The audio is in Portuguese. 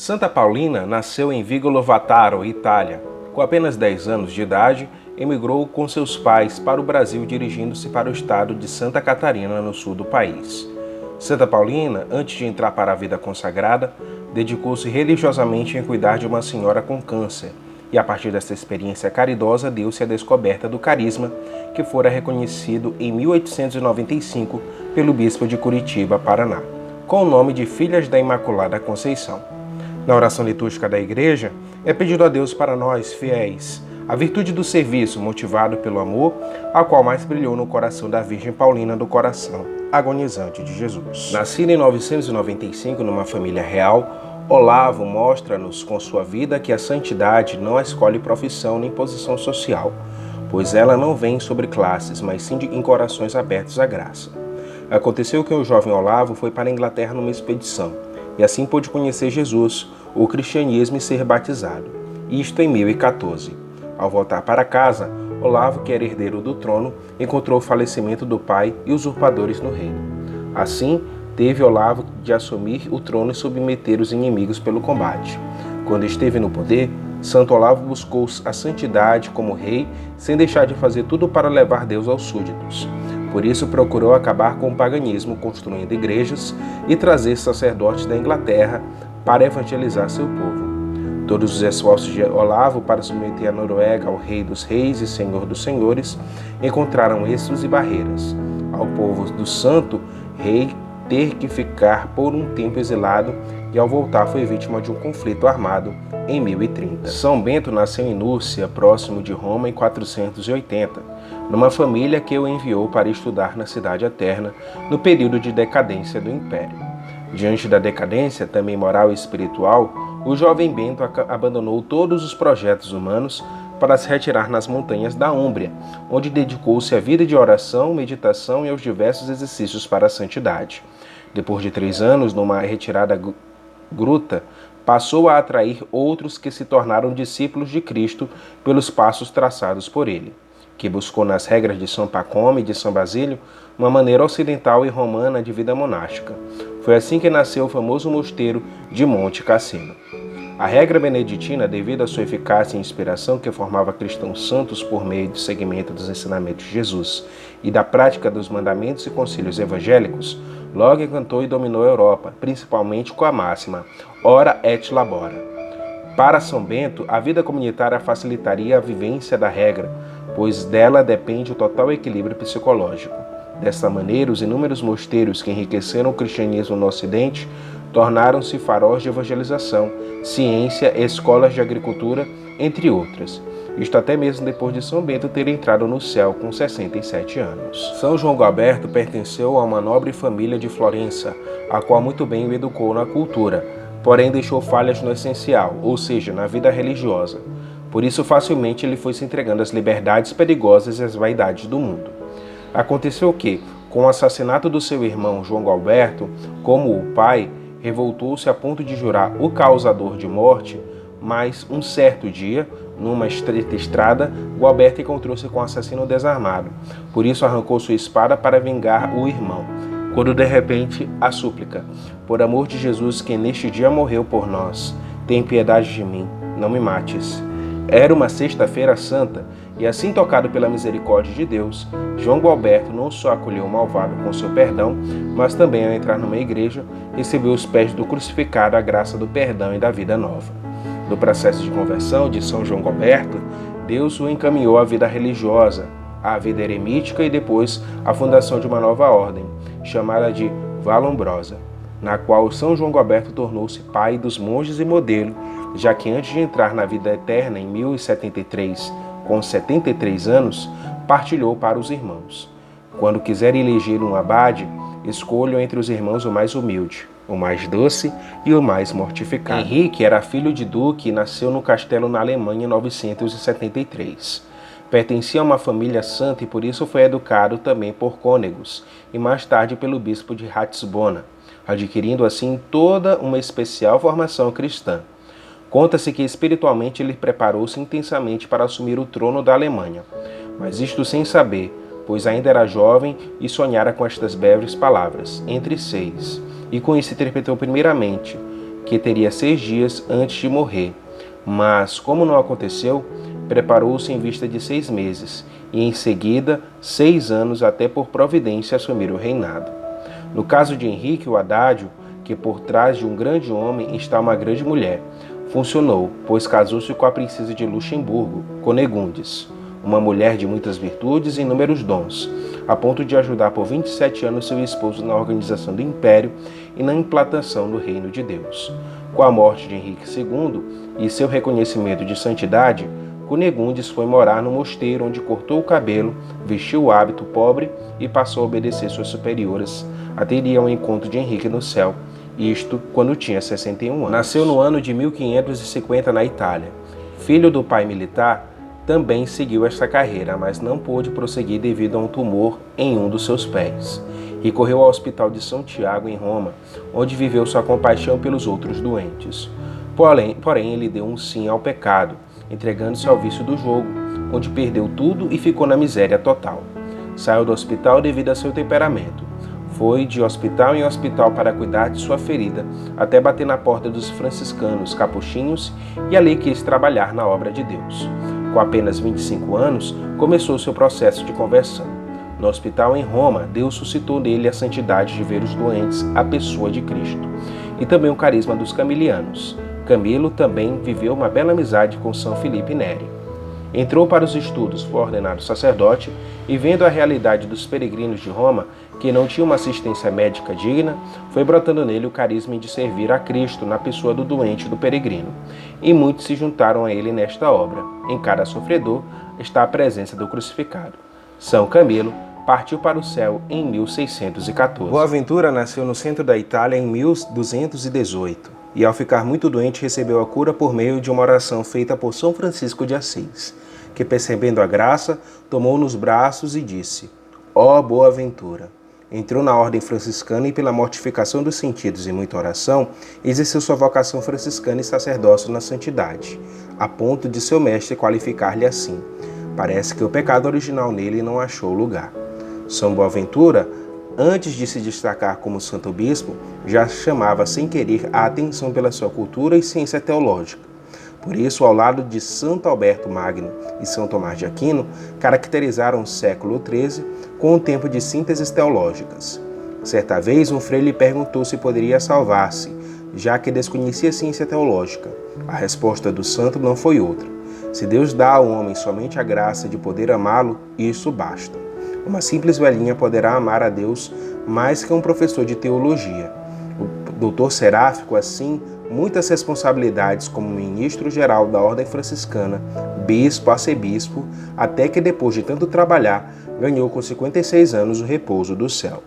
Santa Paulina nasceu em Vigolo Vataro, Itália. Com apenas 10 anos de idade, emigrou com seus pais para o Brasil, dirigindo-se para o estado de Santa Catarina, no sul do país. Santa Paulina, antes de entrar para a vida consagrada, dedicou-se religiosamente em cuidar de uma senhora com câncer, e a partir dessa experiência caridosa deu-se a descoberta do carisma, que fora reconhecido em 1895 pelo bispo de Curitiba, Paraná, com o nome de Filhas da Imaculada Conceição. Na oração litúrgica da Igreja, é pedido a Deus para nós, fiéis, a virtude do serviço motivado pelo amor, a qual mais brilhou no coração da Virgem Paulina do coração agonizante de Jesus. Nascido em 995 numa família real, Olavo mostra-nos com sua vida que a santidade não escolhe profissão nem posição social, pois ela não vem sobre classes, mas sim em corações abertos à graça. Aconteceu que o jovem Olavo foi para a Inglaterra numa expedição, e assim pôde conhecer Jesus, o cristianismo e ser batizado, isto em 1014. Ao voltar para casa, Olavo, que era herdeiro do trono, encontrou o falecimento do pai e usurpadores no reino. Assim, teve Olavo de assumir o trono e submeter os inimigos pelo combate. Quando esteve no poder, Santo Olavo buscou a santidade como rei, sem deixar de fazer tudo para levar Deus aos súditos. Por isso procurou acabar com o paganismo, construindo igrejas e trazer sacerdotes da Inglaterra para evangelizar seu povo. Todos os esforços de Olavo para submeter a Noruega ao Rei dos Reis e Senhor dos Senhores encontraram êxitos e barreiras. Ao povo do santo rei ter que ficar por um tempo exilado, e ao voltar foi vítima de um conflito armado em 1030. São Bento nasceu em Núrcia, próximo de Roma, em 480, numa família que o enviou para estudar na Cidade Eterna no período de decadência do Império. Diante da decadência, também moral e espiritual, o jovem Bento abandonou todos os projetos humanos para se retirar nas montanhas da Úmbria, onde dedicou-se à vida de oração, meditação e aos diversos exercícios para a santidade. Depois de 3 anos, numa retirada gruta, passou a atrair outros que se tornaram discípulos de Cristo pelos passos traçados por ele, que buscou nas regras de São Pacome e de São Basílio uma maneira ocidental e romana de vida monástica. Foi assim que nasceu o famoso mosteiro de Monte Cassino. A regra beneditina, devido à sua eficácia e inspiração que formava cristãos santos por meio do seguimento dos ensinamentos de Jesus e da prática dos mandamentos e concílios evangélicos, logo encantou e dominou a Europa, principalmente com a máxima Ora et labora. Para São Bento, a vida comunitária facilitaria a vivência da regra, pois dela depende o total equilíbrio psicológico. Desta maneira, os inúmeros mosteiros que enriqueceram o cristianismo no Ocidente tornaram-se faróis de evangelização, ciência, escolas de agricultura, entre outras. Isto até mesmo depois de São Bento ter entrado no céu com 67 anos. São João Gualberto pertenceu a uma nobre família de Florença, a qual muito bem o educou na cultura, porém deixou falhas no essencial, ou seja, na vida religiosa. Por isso facilmente ele foi se entregando às liberdades perigosas e às vaidades do mundo. Aconteceu que, com o assassinato do seu irmão João Gualberto, como o pai, revoltou-se a ponto de jurar o causador de morte, mas um certo dia, numa estreita estrada, Gualberto encontrou-se com o assassino desarmado. Por isso arrancou sua espada para vingar o irmão, quando de repente a súplica: por amor de Jesus, que neste dia morreu por nós, tem piedade de mim, não me mates. Era uma sexta-feira santa, e assim tocado pela misericórdia de Deus, João Gualberto não só acolheu o malvado com seu perdão, mas também, ao entrar numa igreja, recebeu aos pés do crucificado a graça do perdão e da vida nova. No processo de conversão de São João Gualberto, Deus o encaminhou à vida religiosa, à vida eremítica e depois à fundação de uma nova ordem, chamada de Vallombrosa, na qual São João Gualberto tornou-se pai dos monges e modelo, já que antes de entrar na vida eterna em 1073, com 73 anos, partilhou para os irmãos. Quando quiser eleger um abade, escolham entre os irmãos o mais humilde, o mais doce e o mais mortificado. Henrique era filho de duque e nasceu no castelo na Alemanha em 973. Pertencia a uma família santa e por isso foi educado também por cônegos e mais tarde pelo bispo de Ratisbona, adquirindo assim toda uma especial formação cristã. Conta-se que espiritualmente ele preparou-se intensamente para assumir o trono da Alemanha, mas isto sem saber, pois ainda era jovem e sonhara com estas breves palavras, entre seis, e com isso interpretou primeiramente: que teria 6 dias antes de morrer, mas, como não aconteceu, preparou-se em vista de 6 meses, e em seguida 6 anos até por providência assumir o reinado. No caso de Henrique, o adágio, que por trás de um grande homem está uma grande mulher, funcionou, pois casou-se com a princesa de Luxemburgo, Cunegundes, uma mulher de muitas virtudes e inúmeros dons, a ponto de ajudar por 27 anos seu esposo na organização do império e na implantação do reino de Deus. Com a morte de Henrique II e seu reconhecimento de santidade, Cunegundes foi morar no mosteiro, onde cortou o cabelo, vestiu o hábito pobre e passou a obedecer suas superiores, até ir ao encontro de Henrique no céu, isto quando tinha 61 anos. Nasceu no ano de 1550 na Itália. Filho do pai militar, também seguiu esta carreira, mas não pôde prosseguir devido a um tumor em um dos seus pés. Recorreu ao Hospital de São Tiago, em Roma, onde viveu sua compaixão pelos outros doentes. Porém, ele deu um sim ao pecado, entregando-se ao vício do jogo, onde perdeu tudo e ficou na miséria total. Saiu do hospital devido a seu temperamento. Foi de hospital em hospital para cuidar de sua ferida, até bater na porta dos franciscanos capuchinhos e ali quis trabalhar na obra de Deus. Com apenas 25 anos, começou seu processo de conversão. No hospital em Roma, Deus suscitou nele a santidade de ver os doentes a pessoa de Cristo, e também o carisma dos camilianos. Camilo também viveu uma bela amizade com São Filipe Neri. Entrou para os estudos, foi ordenado sacerdote e, vendo a realidade dos peregrinos de Roma, que não tinham uma assistência médica digna, foi brotando nele o carisma de servir a Cristo na pessoa do doente e do peregrino. E muitos se juntaram a ele nesta obra. Em cada sofredor está a presença do crucificado. São Camilo partiu para o céu em 1614. Boaventura nasceu no centro da Itália em 1218 e, ao ficar muito doente, recebeu a cura por meio de uma oração feita por São Francisco de Assis, que, percebendo a graça, tomou nos braços e disse: Ó Boaventura! Entrou na ordem franciscana e, pela mortificação dos sentidos e muita oração, exerceu sua vocação franciscana e sacerdócio na santidade, a ponto de seu mestre qualificar-lhe assim: parece que o pecado original nele não achou lugar. São Boaventura, antes de se destacar como santo bispo, já chamava sem querer a atenção pela sua cultura e ciência teológica. Por isso, ao lado de Santo Alberto Magno e São Tomás de Aquino, caracterizaram o século XIII com um tempo de sínteses teológicas. Certa vez, um frei lhe perguntou se poderia salvar-se, já que desconhecia a ciência teológica. A resposta do santo não foi outra: se Deus dá ao homem somente a graça de poder amá-lo, isso basta. Uma simples velhinha poderá amar a Deus mais que um professor de teologia. O doutor Seráfico, assim, muitas responsabilidades como ministro-geral da Ordem Franciscana, bispo, arcebispo, até que depois de tanto trabalhar, ganhou com 56 anos o repouso do céu.